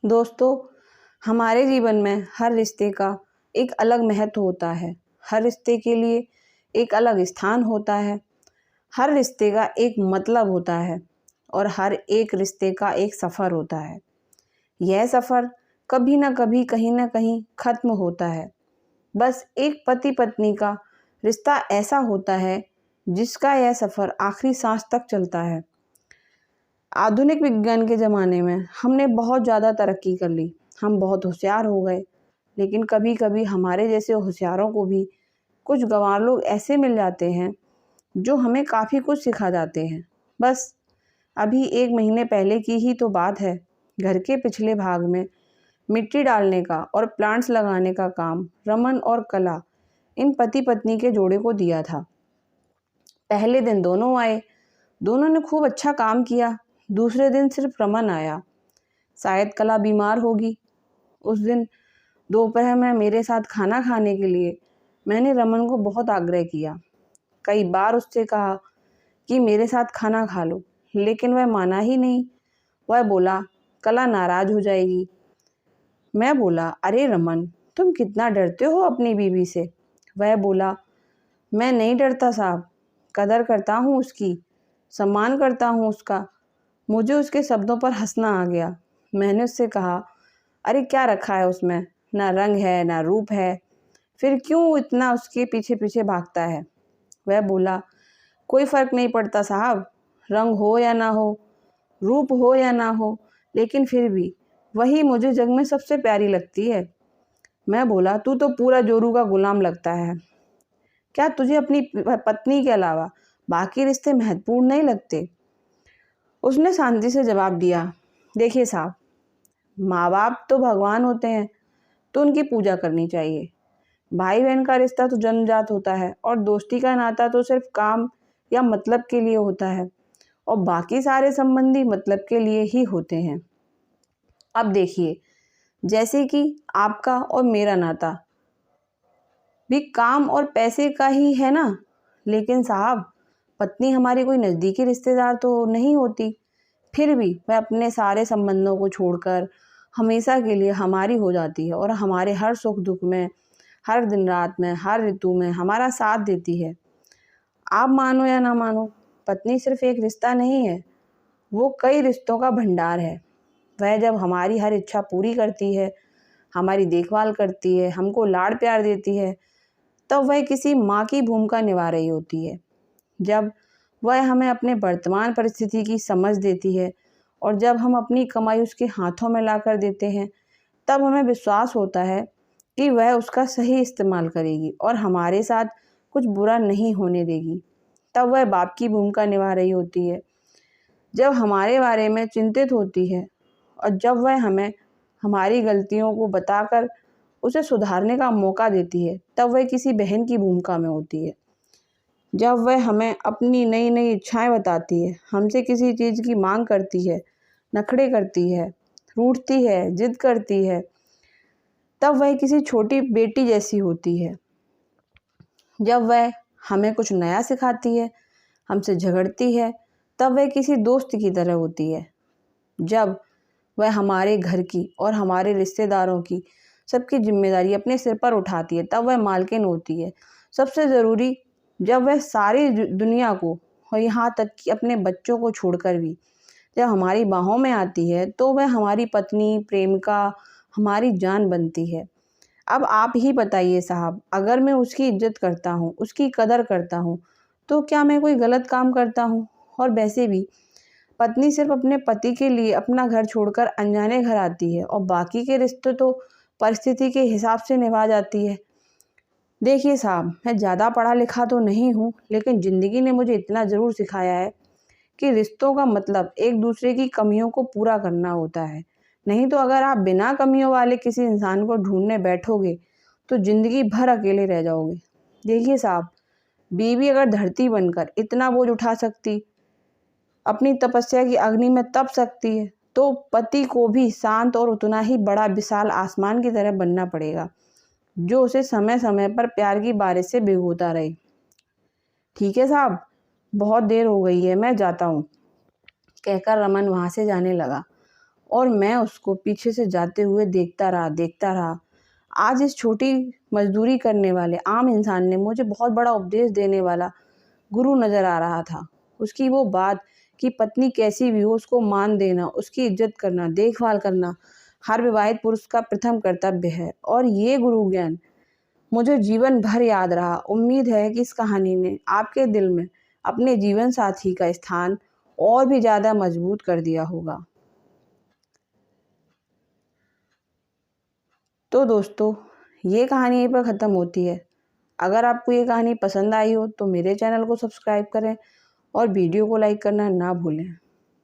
दोस्तों, हमारे जीवन में हर रिश्ते का एक अलग महत्व होता है। हर रिश्ते के लिए एक अलग स्थान होता है। हर रिश्ते का एक मतलब होता है और हर एक रिश्ते का एक सफ़र होता है। यह सफ़र कभी ना कभी कहीं ना कहीं ख़त्म होता है। बस एक पति पत्नी का रिश्ता ऐसा होता है जिसका यह सफ़र आखिरी सांस तक चलता है। आधुनिक विज्ञान के ज़माने में हमने बहुत ज़्यादा तरक्की कर ली, हम बहुत होशियार हो गए, लेकिन कभी कभी हमारे जैसे होशियारों को भी कुछ गंवार लोग ऐसे मिल जाते हैं जो हमें काफ़ी कुछ सिखा जाते हैं। बस अभी 1 महीने पहले की ही तो बात है। घर के पिछले भाग में मिट्टी डालने का और प्लांट्स लगाने का काम रमन और कला इन पति पत्नी के जोड़े को दिया था। पहले दिन दोनों आए, दोनों ने खूब अच्छा काम किया। दूसरे दिन सिर्फ रमन आया, शायद कला बीमार होगी। उस दिन दोपहर में मेरे साथ खाना खाने के लिए मैंने रमन को बहुत आग्रह किया। कई बार उससे कहा कि मेरे साथ खाना खा लो, लेकिन वह माना ही नहीं। वह बोला कला नाराज हो जाएगी। मैं बोला, अरे रमन, तुम कितना डरते हो अपनी बीवी से। वह बोला, मैं नहीं डरता साहब, कदर करता हूँ उसकी, सम्मान करता हूँ उसका। मुझे उसके शब्दों पर हंसना आ गया। मैंने उससे कहा, अरे क्या रखा है उसमें, ना रंग है ना रूप है, फिर क्यों इतना उसके पीछे पीछे भागता है। वह बोला, कोई फ़र्क नहीं पड़ता साहब, रंग हो या ना हो, रूप हो या ना हो, लेकिन फिर भी वही मुझे जग में सबसे प्यारी लगती है। मैं बोला, तू तो पूरा जोरू का गुलाम लगता है। क्या तुझे अपनी पत्नी के अलावा बाकी रिश्ते महत्वपूर्ण नहीं लगते? उसने शांति से जवाब दिया, देखिए साहब, माँ बाप तो भगवान होते हैं, तो उनकी पूजा करनी चाहिए। भाई बहन का रिश्ता तो जन्मजात होता है और दोस्ती का नाता तो सिर्फ काम या मतलब के लिए होता है, और बाकी सारे संबंधी मतलब के लिए ही होते हैं। अब देखिए, जैसे कि आपका और मेरा नाता भी काम और पैसे का ही है ना, लेकिन साहब, पत्नी हमारी कोई नज़दीकी रिश्तेदार तो नहीं होती। फिर भी वह अपने सारे संबंधों को छोड़कर हमेशा के लिए हमारी हो जाती है और हमारे हर सुख दुख में, हर दिन रात में, हर ऋतु में हमारा साथ देती है। आप मानो या ना मानो, पत्नी सिर्फ एक रिश्ता नहीं है, वो कई रिश्तों का भंडार है। वह जब हमारी हर इच्छा पूरी करती है, हमारी देखभाल करती है, हमको लाड़ प्यार देती है, तब वह किसी माँ की भूमिका निभा रही होती है। जब वह हमें अपने वर्तमान परिस्थिति की समझ देती है और जब हम अपनी कमाई उसके हाथों में ला कर देते हैं, तब हमें विश्वास होता है कि वह उसका सही इस्तेमाल करेगी और हमारे साथ कुछ बुरा नहीं होने देगी। तब वह बाप की भूमिका निभा रही होती है, जब हमारे बारे में चिंतित होती है और जब वह हमें हमारी गलतियों को बताकर उसे सुधारने का मौका देती है, तब वह किसी बहन की भूमिका में होती है। जब वह हमें अपनी नई नई इच्छाएं बताती है, हमसे किसी चीज़ की मांग करती है, नखरे करती है, रूठती है, जिद करती है, तब वह किसी छोटी बेटी जैसी होती है। जब वह हमें कुछ नया सिखाती है, हमसे झगड़ती है, तब वह किसी दोस्त की तरह होती है। जब वह हमारे घर की और हमारे रिश्तेदारों की सबकी जिम्मेदारी अपने सिर पर उठाती है, तब वह मालकिन होती है। सबसे ज़रूरी, जब वह सारी दुनिया को और यहाँ तक कि अपने बच्चों को छोड़कर भी जब हमारी बाहों में आती है, तो वह हमारी पत्नी, प्रेमिका, हमारी जान बनती है। अब आप ही बताइए साहब, अगर मैं उसकी इज्जत करता हूँ, उसकी कदर करता हूँ, तो क्या मैं कोई गलत काम करता हूँ? और वैसे भी पत्नी सिर्फ अपने पति के लिए अपना घर छोड़कर अनजाने घर आती है और बाकी के रिश्ते तो परिस्थिति के हिसाब से निभा जाती है। देखिए साहब, मैं ज़्यादा पढ़ा लिखा तो नहीं हूँ, लेकिन ज़िंदगी ने मुझे इतना ज़रूर सिखाया है कि रिश्तों का मतलब एक दूसरे की कमियों को पूरा करना होता है। नहीं तो अगर आप बिना कमियों वाले किसी इंसान को ढूंढने बैठोगे, तो ज़िंदगी भर अकेले रह जाओगे। देखिए साहब, बीवी अगर धरती बनकर इतना बोझ उठा सकती, अपनी तपस्या की अग्नि में तप सकती है, तो पति को भी शांत और उतना ही बड़ा विशाल आसमान की तरह बनना पड़ेगा, जो उसे समय समय पर प्यार की बारिश से भिगोता रहे। ठीक है साहब, बहुत देर हो गई है, मैं जाता हूँ, कहकर रमन वहाँ से जाने लगा और मैं उसको पीछे से जाते हुए देखता रहा। आज इस छोटी मजदूरी करने वाले आम इंसान ने मुझे बहुत बड़ा उपदेश देने वाला गुरु नज़र आ रहा था। उसकी वो बात कि पत्नी कैसी भी हो उसको मान देना, उसकी इज्जत करना, देखभाल करना हर विवाहित पुरुष का प्रथम कर्तव्य है। और ये गुरु ज्ञान मुझे जीवन भर याद रहा। उम्मीद है कि इस कहानी ने आपके दिल में अपने जीवन साथी का स्थान और भी ज़्यादा मजबूत कर दिया होगा। तो दोस्तों, ये कहानी यहीं पर ख़त्म होती है। अगर आपको ये कहानी पसंद आई हो तो मेरे चैनल को सब्सक्राइब करें और वीडियो को लाइक करना ना भूलें।